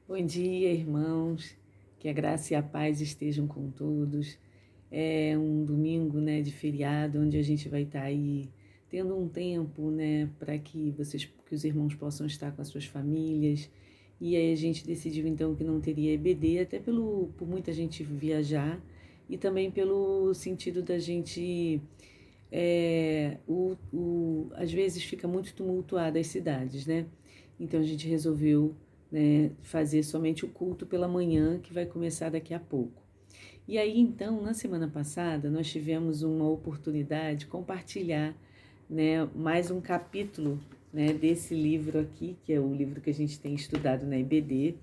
Bom dia, irmãos. Que a graça e a paz estejam com todos. É um domingo, né, de feriado, onde a gente vai estar aí tendo um tempo, né, para que os irmãos possam estar com as suas famílias. E aí a gente decidiu então que não teria EBD, até por muita gente viajar e também pelo sentido da gente às vezes fica muito tumultuada as cidades, né? Então a gente resolveu, né, fazer somente o culto pela manhã, que vai começar daqui a pouco. E aí, então, na semana passada, nós tivemos uma oportunidade de compartilhar, né, mais um capítulo, né, desse livro aqui, que é o livro que a gente tem estudado na IBD,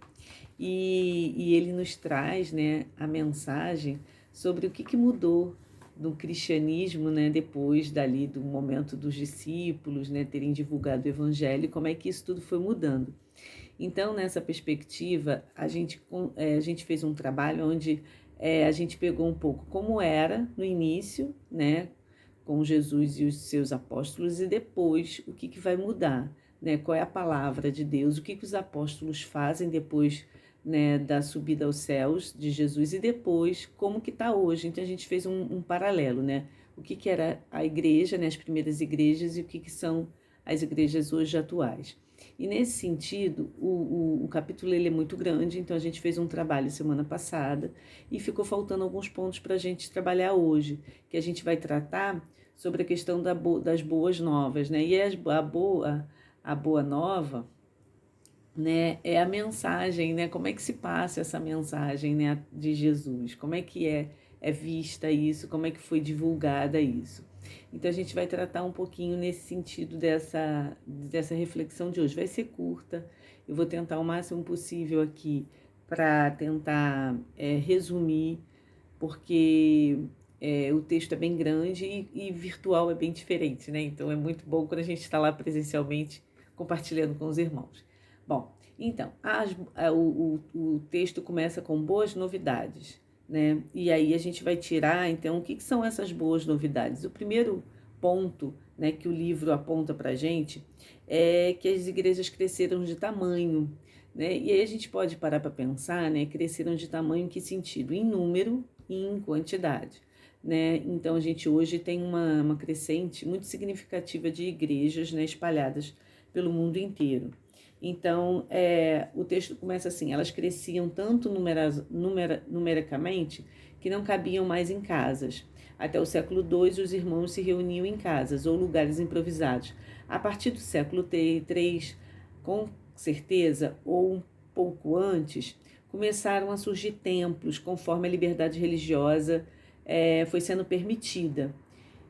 e ele nos traz, né, a mensagem sobre o que mudou do cristianismo, né, depois dali do momento dos discípulos, né, terem divulgado o evangelho, como é que isso tudo foi mudando. Então, nessa perspectiva, a gente fez um trabalho onde a gente pegou um pouco como era no início, né, com Jesus e os seus apóstolos, e depois o que vai mudar, né, qual é a palavra de Deus, o que os apóstolos fazem depois, né, da subida aos céus de Jesus e depois como que está hoje. Então a gente fez um paralelo, né, o que era a igreja, né, as primeiras igrejas e o que são as igrejas hoje atuais. E nesse sentido, o capítulo ele é muito grande, então a gente fez um trabalho semana passada e ficou faltando alguns pontos para a gente trabalhar hoje, que a gente vai tratar sobre a questão das boas novas, né? E a boa nova, né, é a mensagem, né? Como é que se passa essa mensagem, né, de Jesus? Como é que é vista isso? Como é que foi divulgada isso? Então a gente vai tratar um pouquinho nesse sentido dessa reflexão de hoje. Vai ser curta, eu vou tentar o máximo possível aqui para tentar resumir, porque o texto é bem grande e virtual é bem diferente, né? Então é muito bom quando a gente está lá presencialmente compartilhando com os irmãos. Bom, então, o texto começa com boas novidades, né? E aí a gente vai tirar, então, o que são essas boas novidades? O primeiro ponto, né, que o livro aponta para a gente é que as igrejas cresceram de tamanho, né? E aí a gente pode parar para pensar, né? Cresceram de tamanho em que sentido? Em número e em quantidade, né? Então a gente hoje tem uma crescente muito significativa de igrejas, né, espalhadas pelo mundo inteiro. Então, o texto começa assim: elas cresciam tanto numericamente que não cabiam mais em casas. Até o século II, os irmãos se reuniam em casas ou lugares improvisados. A partir do século III, com certeza, ou um pouco antes, começaram a surgir templos conforme a liberdade religiosa foi sendo permitida.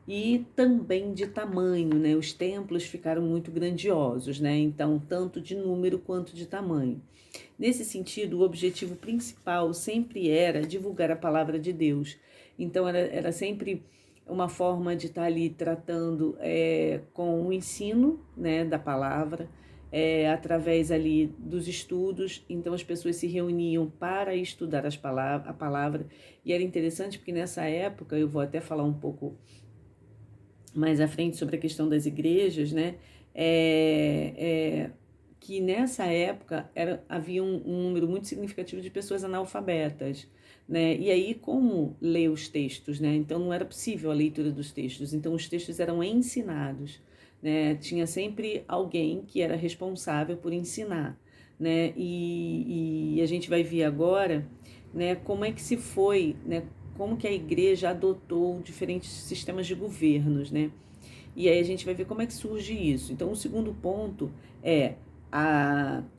E também de tamanho, né? Os templos ficaram muito grandiosos, né? Então, tanto de número quanto de tamanho. Nesse sentido, o objetivo principal sempre era divulgar a palavra de Deus. Então, era sempre uma forma de estar ali tratando com o ensino, né, da palavra, através ali dos estudos. Então, as pessoas se reuniam para estudar a palavra. E era interessante porque nessa época, eu vou até falar um pouco mais à frente sobre a questão das igrejas, né? É, é, que nessa época havia um número muito significativo de pessoas analfabetas, né? E aí como ler os textos, né? Então não era possível a leitura dos textos, então os textos eram ensinados, né? Tinha sempre alguém que era responsável por ensinar, né? E a gente vai ver agora, né? Como é que se foi, né? Como que a igreja adotou diferentes sistemas de governos, né? E aí a gente vai ver como é que surge isso. Então, o segundo ponto é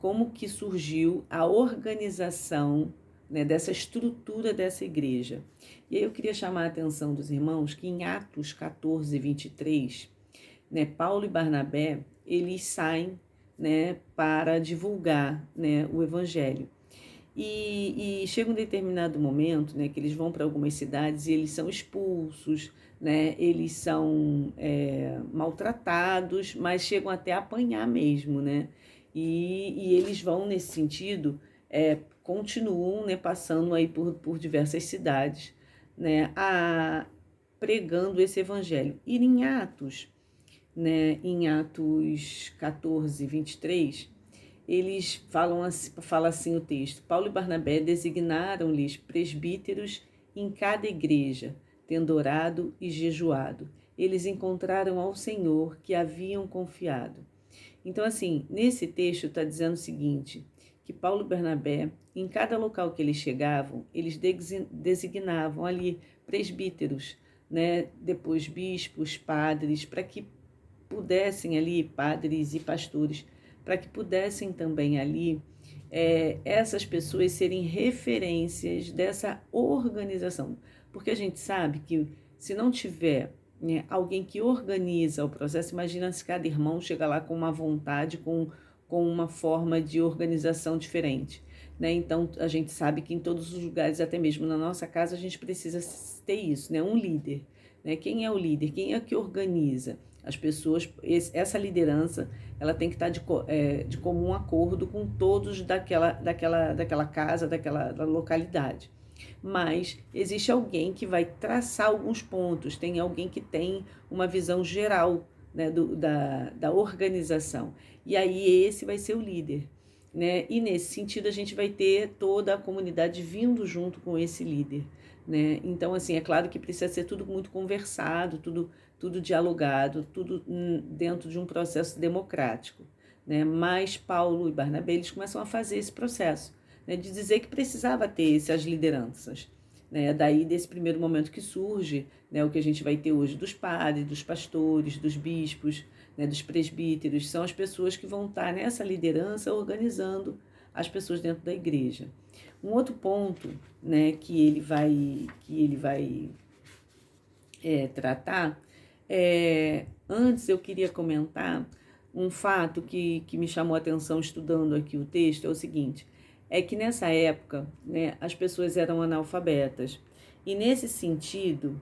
como que surgiu a organização, né, dessa estrutura dessa igreja. E aí eu queria chamar a atenção dos irmãos que em Atos 14, 23, né, Paulo e Barnabé, eles saem, né, para divulgar, né, o evangelho. E chega um determinado momento, né, que eles vão para algumas cidades e eles são expulsos, né, eles são maltratados, mas chegam até a apanhar mesmo, né? E eles vão nesse sentido, continuam, né, passando aí por diversas cidades, né, pregando esse evangelho. E em Atos 14, 23, eles fala assim o texto: Paulo e Barnabé designaram-lhes presbíteros em cada igreja, tendo orado e jejuado. Eles encontraram ao Senhor que haviam confiado. Então, assim, nesse texto está dizendo o seguinte, que Paulo e Barnabé, em cada local que eles chegavam, eles designavam ali presbíteros, né? Depois bispos, padres, para que pudessem ali, padres e pastores, para que pudessem também ali essas pessoas serem referências dessa organização. Porque a gente sabe que se não tiver, né, alguém que organiza o processo, imagina se cada irmão chega lá com uma vontade, com uma forma de organização diferente. Né? Então, a gente sabe que em todos os lugares, até mesmo na nossa casa, a gente precisa ter isso, né? Um líder. Né? Quem é o líder? Quem é que organiza? As pessoas, essa liderança, ela tem que estar de comum acordo com todos daquela casa, da localidade. Mas existe alguém que vai traçar alguns pontos, tem alguém que tem uma visão geral, né, da organização. E aí esse vai ser o líder. Né? E nesse sentido a gente vai ter toda a comunidade vindo junto com esse líder. Né? Então, assim, é claro que precisa ser tudo muito conversado, tudo dialogado, tudo dentro de um processo democrático. Né? Mas Paulo e Barnabé, eles começam a fazer esse processo, né? De dizer que precisava ter essas lideranças. Né? Daí, desse primeiro momento que surge, né, o que a gente vai ter hoje dos padres, dos pastores, dos bispos, né, dos presbíteros, são as pessoas que vão estar nessa liderança organizando as pessoas dentro da igreja. Um outro ponto, né, que ele vai tratar, antes eu queria comentar um fato que me chamou a atenção estudando aqui o texto, é o seguinte, é que nessa época, né, as pessoas eram analfabetas, e nesse sentido,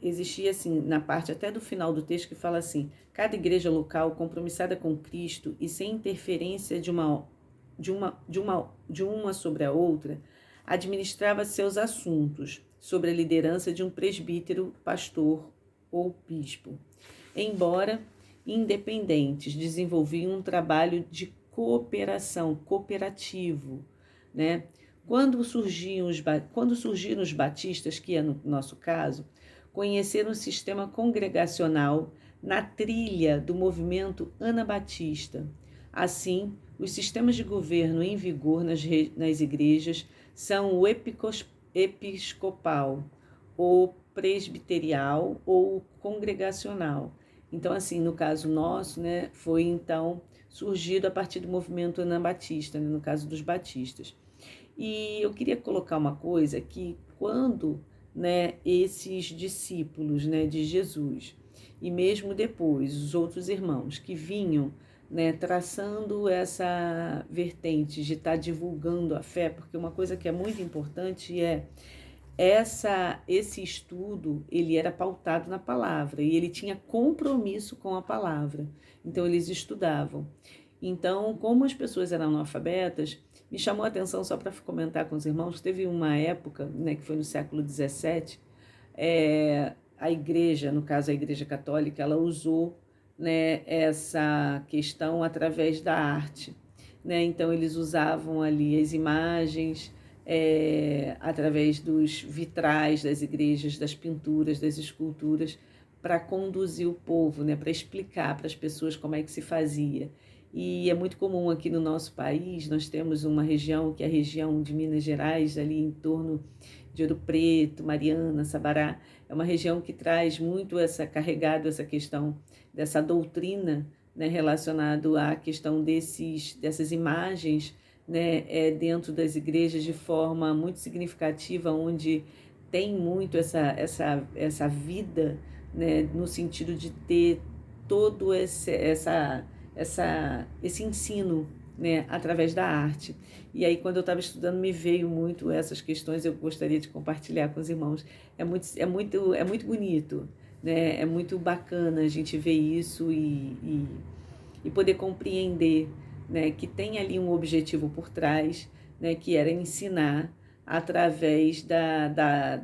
existia assim, na parte até do final do texto que fala assim, cada igreja local compromissada com Cristo e sem interferência de uma sobre a outra, administrava seus assuntos sobre a liderança de um presbítero, pastor ou bispo. Embora independentes, desenvolviam um trabalho de cooperação, cooperativo, né? Quando surgiram os batistas, que é no nosso caso, conheceram o sistema congregacional na trilha do movimento anabatista. Assim, os sistemas de governo em vigor nas igrejas são o episcopal, o presbiterial ou congregacional. Então, assim, no caso nosso, né, foi então surgido a partir do movimento anabatista, né, no caso dos batistas. E eu queria colocar uma coisa que quando, né, esses discípulos, né, de Jesus e mesmo depois os outros irmãos que vinham, né, traçando essa vertente de estar divulgando a fé, porque uma coisa que é muito importante é esse estudo, ele era pautado na palavra e ele tinha compromisso com a palavra. Então eles estudavam. Então, como as pessoas eram analfabetas, me chamou a atenção, só para comentar com os irmãos, teve uma época, né, que foi no século XVII, a igreja, no caso a Igreja Católica, ela usou, né, essa questão através da arte. Né? Então eles usavam ali as imagens, através dos vitrais das igrejas, das pinturas, das esculturas, para conduzir o povo, né? Para explicar para as pessoas como é que se fazia. E é muito comum aqui no nosso país, nós temos uma região que é a região de Minas Gerais, ali em torno de Ouro Preto, Mariana, Sabará, é uma região que traz muito carregado essa questão dessa doutrina, né, relacionado à questão dessas imagens, né, dentro das igrejas de forma muito significativa, onde tem muito essa vida, né, no sentido de ter todo esse ensino, né, através da arte. E aí, quando eu estava estudando, me veio muito essas questões, eu gostaria de compartilhar com os irmãos. É muito bonito, né? É muito bacana a gente ver isso e poder compreender, né, que tem ali um objetivo por trás, né, que era ensinar através da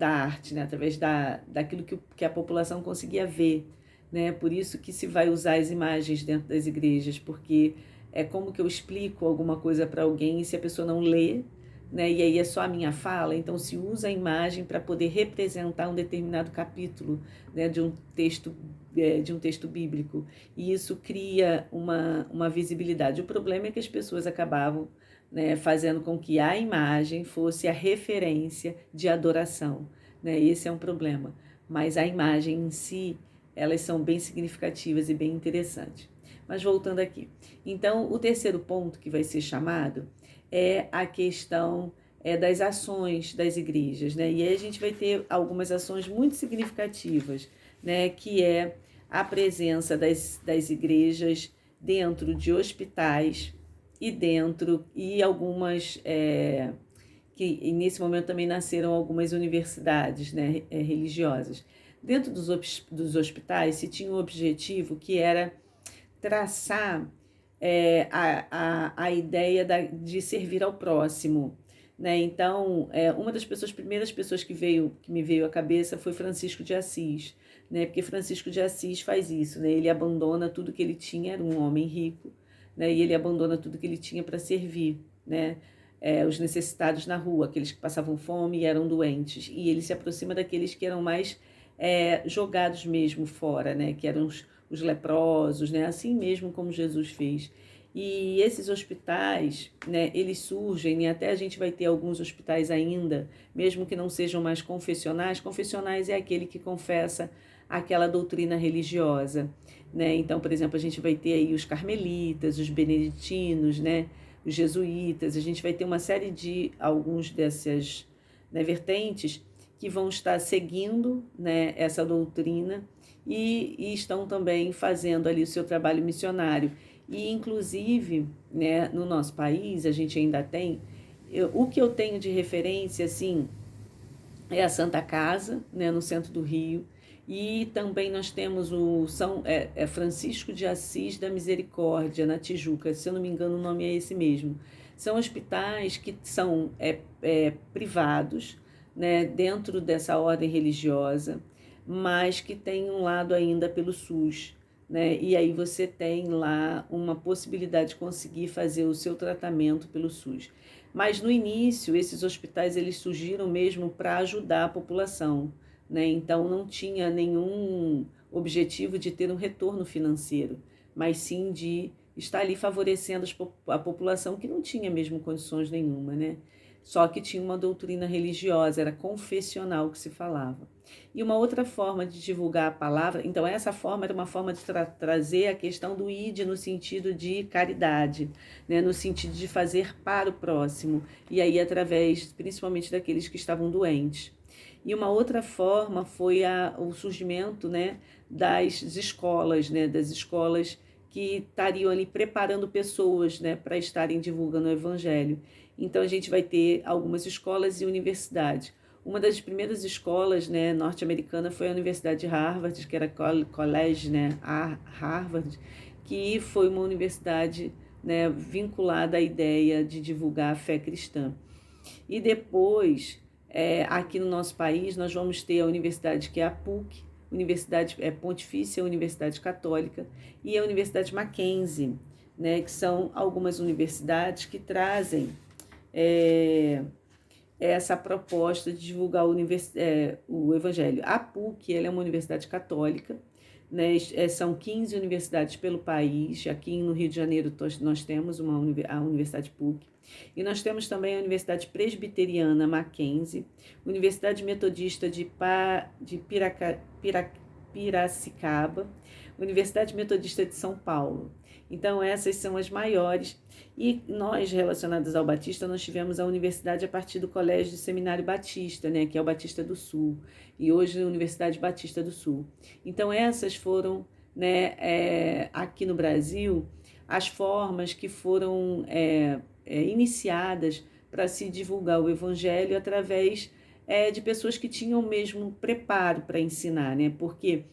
arte, né, através daquilo que a população conseguia ver. Né? Por isso que se vai usar as imagens dentro das igrejas, porque é como que eu explico alguma coisa para alguém e se a pessoa não lê, né, e aí é só a minha fala, então se usa a imagem para poder representar um determinado capítulo, né, de um texto bíblico, e isso cria uma visibilidade. O problema é que as pessoas acabavam, né, fazendo com que a imagem fosse a referência de adoração, né, esse é um problema, mas a imagem em si, elas são bem significativas e bem interessantes. Mas voltando aqui, então o terceiro ponto que vai ser chamado é a questão das ações das igrejas, né? E aí a gente vai ter algumas ações muito significativas, né? Que é a presença das igrejas dentro de hospitais e algumas que nesse momento também nasceram algumas universidades, né, religiosas. Dentro dos hospitais se tinha um objetivo que era traçar a ideia de servir ao próximo, né? Então, uma das primeiras pessoas que me veio à cabeça foi Francisco de Assis, né? Porque Francisco de Assis faz isso, né? Ele abandona tudo que ele tinha, era um homem rico, né? E ele abandona tudo que ele tinha para servir, né? Os necessitados na rua, aqueles que passavam fome e eram doentes, e ele se aproxima daqueles que eram mais jogados mesmo fora, né? Que eram os leprosos, né? Assim mesmo como Jesus fez. E esses hospitais, né, eles surgem, e até a gente vai ter alguns hospitais ainda, mesmo que não sejam mais confessionais. Confessionais é aquele que confessa aquela doutrina religiosa, né? Então, por exemplo, a gente vai ter aí os carmelitas, os beneditinos, né, os jesuítas, a gente vai ter uma série de alguns dessas, né, vertentes que vão estar seguindo, né, essa doutrina e estão também fazendo ali o seu trabalho missionário. E, inclusive, né, no nosso país, a gente ainda tem, o que eu tenho de referência, assim, é a Santa Casa, né, no centro do Rio, e também nós temos o Francisco de Assis da Misericórdia, na Tijuca, se eu não me engano o nome é esse mesmo. São hospitais que são privados, né, dentro dessa ordem religiosa, mas que tem um lado ainda pelo SUS, né? E aí você tem lá uma possibilidade de conseguir fazer o seu tratamento pelo SUS. Mas no início, esses hospitais eles surgiram mesmo para ajudar a população, né? Então não tinha nenhum objetivo de ter um retorno financeiro, mas sim de estar ali favorecendo a população que não tinha mesmo condições nenhuma, né? Só que tinha uma doutrina religiosa, era confessional que se falava. E uma outra forma de divulgar a palavra, então essa forma era uma forma de trazer a questão do id no sentido de caridade, né, no sentido de fazer para o próximo, e aí através principalmente daqueles que estavam doentes. E uma outra forma foi o surgimento, né, das escolas, né, das escolas que estariam ali preparando pessoas, né, para estarem divulgando o evangelho. Então a gente vai ter algumas escolas e universidades. Uma das primeiras escolas, né, norte-americana foi a Universidade de Harvard, que era college, né, a Harvard, que foi uma universidade, né, vinculada à ideia de divulgar a fé cristã. E depois, aqui no nosso país, nós vamos ter a universidade que é a PUC, Universidade Pontifícia Universidade Católica, e a Universidade Mackenzie, né, que são algumas universidades que trazem essa proposta de divulgar o Evangelho. A PUC ela é uma universidade católica, né? São 15 universidades pelo país. Aqui no Rio de Janeiro nós temos a Universidade PUC. E nós temos também a Universidade Presbiteriana Mackenzie, Universidade Metodista de Piracicaba, Universidade Metodista de São Paulo. Então, essas são as maiores. E nós, relacionados ao Batista, nós tivemos a universidade a partir do Colégio Seminário Batista, né, que é o Batista do Sul, e hoje a Universidade Batista do Sul. Então, essas foram, né, aqui no Brasil, as formas que foram iniciadas para se divulgar o Evangelho através de pessoas que tinham mesmo preparo para ensinar, né, porque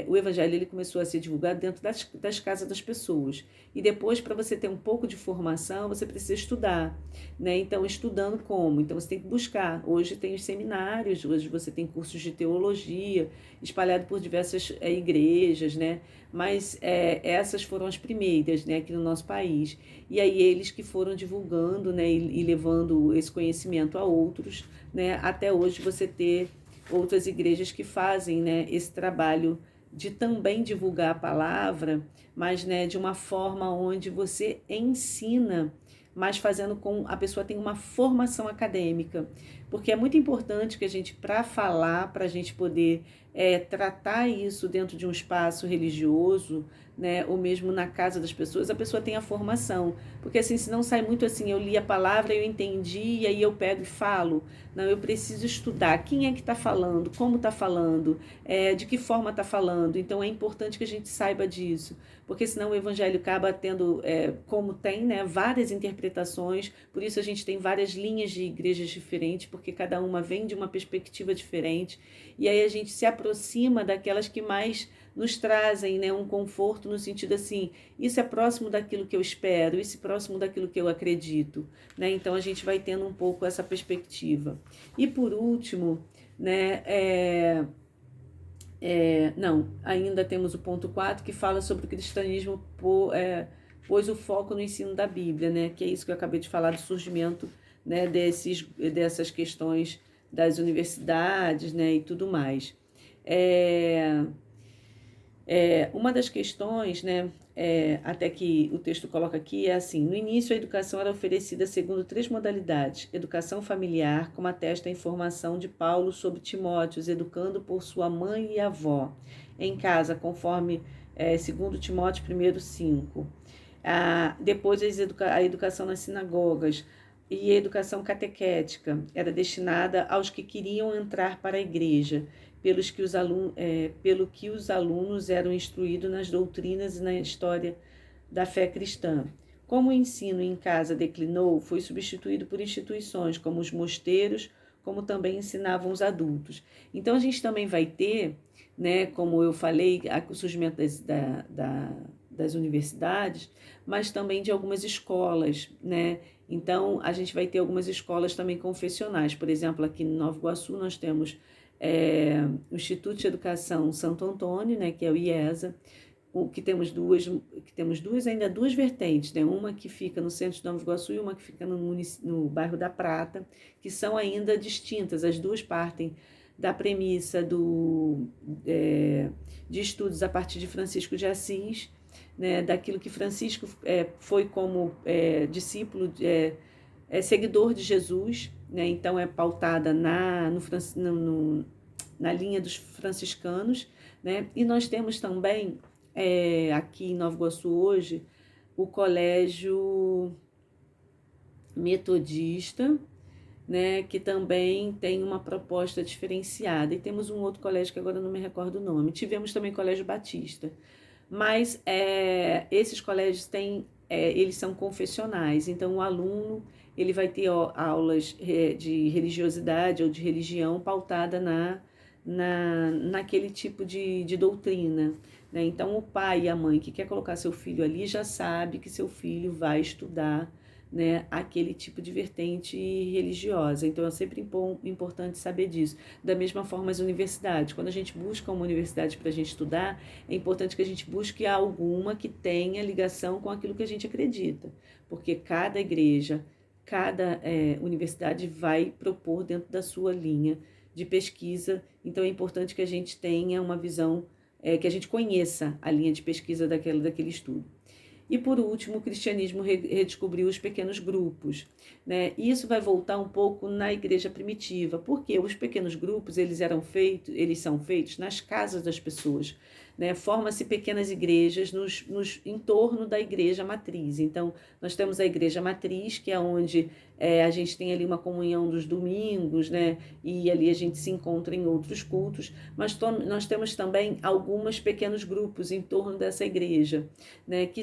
o evangelho ele começou a ser divulgado dentro das casas das pessoas. E depois, para você ter um pouco de formação, você precisa estudar, né? Então, estudando como? Então, você tem que buscar. Hoje tem os seminários, hoje você tem cursos de teologia espalhado por diversas igrejas, né? Mas essas foram as primeiras, né, aqui no nosso país. E aí eles que foram divulgando, né, e levando esse conhecimento a outros, né? Até hoje você ter outras igrejas que fazem, né, esse trabalho de também divulgar a palavra, mas, né, de uma forma onde você ensina, mas fazendo com a pessoa tem uma formação acadêmica, porque é muito importante que a gente, para falar, para a gente poder tratar isso dentro de um espaço religioso, né, ou mesmo na casa das pessoas, a pessoa tem a formação, porque assim, se não sai muito assim, eu li a palavra, eu entendi, e aí eu pego e falo. Não, eu preciso estudar quem é que está falando, como está falando, de que forma está falando. Então é importante que a gente saiba disso, porque senão o evangelho acaba tendo, como tem, né, várias interpretações, por isso a gente tem várias linhas de igrejas diferentes, porque cada uma vem de uma perspectiva diferente, e aí a gente se aproxima daquelas que mais nos trazem, né, um conforto no sentido assim, isso é próximo daquilo que eu espero, isso é próximo daquilo que eu acredito, né? Então a gente vai tendo um pouco essa perspectiva. E por último, né, não, ainda temos o ponto 4 que fala sobre o cristianismo pôs o foco no ensino da Bíblia, né? Que é isso que eu acabei de falar do surgimento, né, dessas questões das universidades, né, e tudo mais. Uma das questões, né, até que o texto coloca aqui, é assim: no início a educação era oferecida segundo 3 modalidades: educação familiar, como atesta a informação de Paulo sobre Timóteo, educando por sua mãe e avó, em casa, conforme segundo Timóteo 1:5. Depois a educação nas sinagogas, e a educação catequética era destinada aos que queriam entrar para a igreja, pelo que os alunos eram instruídos nas doutrinas e na história da fé cristã. Como o ensino em casa declinou, foi substituído por instituições como os mosteiros, como também ensinavam os adultos. Então a gente também vai ter, né, como eu falei, o surgimento das universidades, mas também de algumas escolas, né? Então a gente vai ter algumas escolas também confessionais. Por exemplo, aqui em Nova Iguaçu nós temos o Instituto de Educação Santo Antônio, né, que é o IESA, que temos ainda duas vertentes, né? Uma que fica no centro de Nova Iguaçu e uma que fica no bairro da Prata, que são ainda distintas. As duas partem da premissa de estudos a partir de Francisco de Assis, né? Daquilo que Francisco foi como discípulo, seguidor de Jesus, né? Então é pautada na linha dos franciscanos, né? E nós temos também aqui em Nova Iguaçu hoje o Colégio Metodista, né, que também tem uma proposta diferenciada. E temos um outro colégio que agora não me recordo o nome. Tivemos também o Colégio Batista. Mas esses colégios eles são confessionais, então o aluno ele vai ter aulas de religiosidade ou de religião pautada naquele tipo de doutrina, né? Então o pai e a mãe que quer colocar seu filho ali já sabe que seu filho vai estudar, né, aquele tipo de vertente religiosa. Então é sempre importante saber disso. Da mesma forma as universidades, quando a gente busca uma universidade para a gente estudar, é importante que a gente busque alguma que tenha ligação com aquilo que a gente acredita, porque cada igreja, cada universidade vai propor dentro da sua linha de pesquisa. Então é importante que a gente tenha uma visão, que a gente conheça a linha de pesquisa daquele estudo. E por último, o cristianismo redescobriu os pequenos grupos, né? Isso vai voltar um pouco na igreja primitiva, porque os pequenos grupos eles são feitos nas casas das pessoas, né? Forma-se pequenas igrejas em torno da igreja matriz. Então, nós temos a igreja matriz, que é onde a gente tem ali uma comunhão dos domingos, né? E ali a gente se encontra em outros cultos, mas nós temos também alguns pequenos grupos em torno dessa igreja, né? Que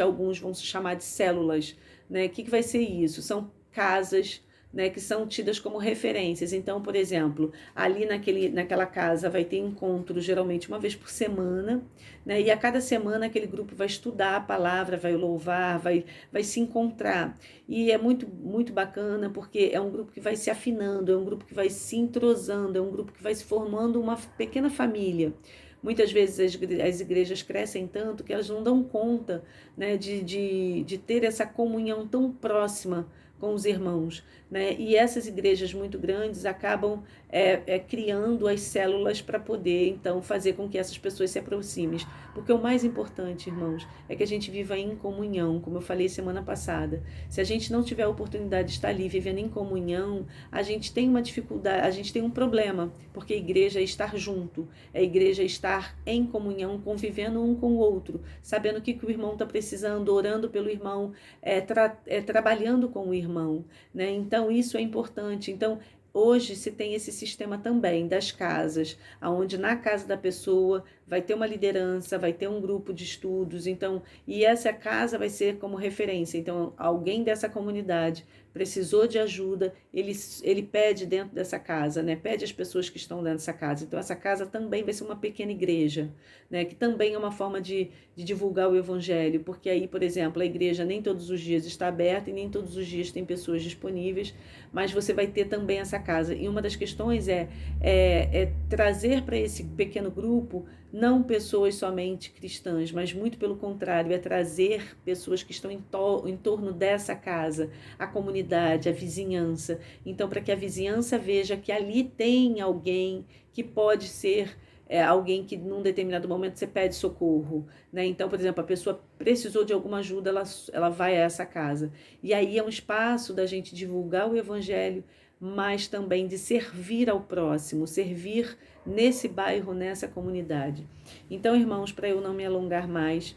alguns vão se chamar de células, né? O que vai ser isso? São casas, né, que são tidas como referências. Então, por exemplo, ali naquela casa vai ter encontro geralmente uma vez por semana, né, e a cada semana aquele grupo vai estudar a palavra, vai louvar, vai se encontrar. E é muito, muito bacana porque é um grupo que vai se afinando, é um grupo que vai se entrosando, é um grupo que vai se formando uma pequena família. Muitas vezes as igrejas crescem tanto que elas não dão conta, né, de ter essa comunhão tão próxima com os irmãos, né? E essas igrejas muito grandes acabam criando as células para poder, então, fazer com que essas pessoas se aproximem. Porque o mais importante, irmãos, é que a gente viva em comunhão, como eu falei semana passada. Se a gente não tiver a oportunidade de estar ali vivendo em comunhão, a gente tem uma dificuldade, a gente tem um problema, porque a igreja é estar junto, a igreja é estar em comunhão, convivendo um com o outro, sabendo o que o irmão está precisando, orando pelo irmão, trabalhando com o irmão, né? Então, isso é importante. Então, hoje se tem esse sistema também das casas, onde na casa da pessoa vai ter uma liderança, vai ter um grupo de estudos, então, e essa casa vai ser como referência. Então, alguém dessa comunidade precisou de ajuda, ele pede dentro dessa casa, né? Pede às pessoas que estão dentro dessa casa. Então, essa casa também vai ser uma pequena igreja, né? Que também é uma forma de divulgar o evangelho, porque aí, por exemplo, a igreja nem todos os dias está aberta e nem todos os dias tem pessoas disponíveis, mas você vai ter também essa casa. E uma das questões é trazer para esse pequeno grupo não pessoas somente cristãs, mas muito pelo contrário, é trazer pessoas que estão em torno dessa casa, a comunidade, a vizinhança. Então, para que a vizinhança veja que ali tem alguém que pode ser alguém que num determinado momento você pede socorro, né? Então, por exemplo, a pessoa precisou de alguma ajuda, ela vai a essa casa. E aí é um espaço da gente divulgar o evangelho, mas também de servir ao próximo, servir nesse bairro, nessa comunidade. Então, irmãos, para eu não me alongar mais,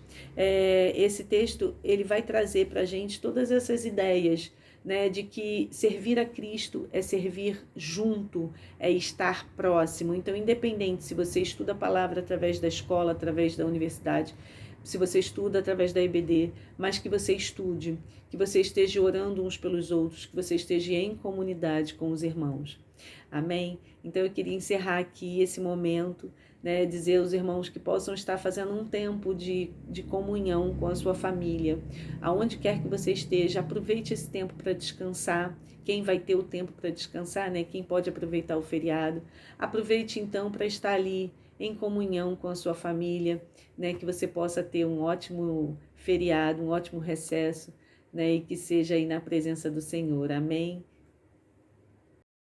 esse texto ele vai trazer para a gente todas essas ideias, né, de que servir a Cristo é servir junto, é estar próximo. Então, independente se você estuda a palavra através da escola, através da universidade, se você estuda através da EBD, mas que você estude, que você esteja orando uns pelos outros, que você esteja em comunidade com os irmãos. Amém? Então eu queria encerrar aqui esse momento, né, dizer aos irmãos que possam estar fazendo um tempo de comunhão com a sua família. Aonde quer que você esteja, aproveite esse tempo para descansar. Quem vai ter o tempo para descansar, né? Quem pode aproveitar o feriado. Aproveite então para estar ali em comunhão com a sua família, né? Que você possa ter um ótimo feriado, um ótimo recesso, né? E que seja aí na presença do Senhor. Amém?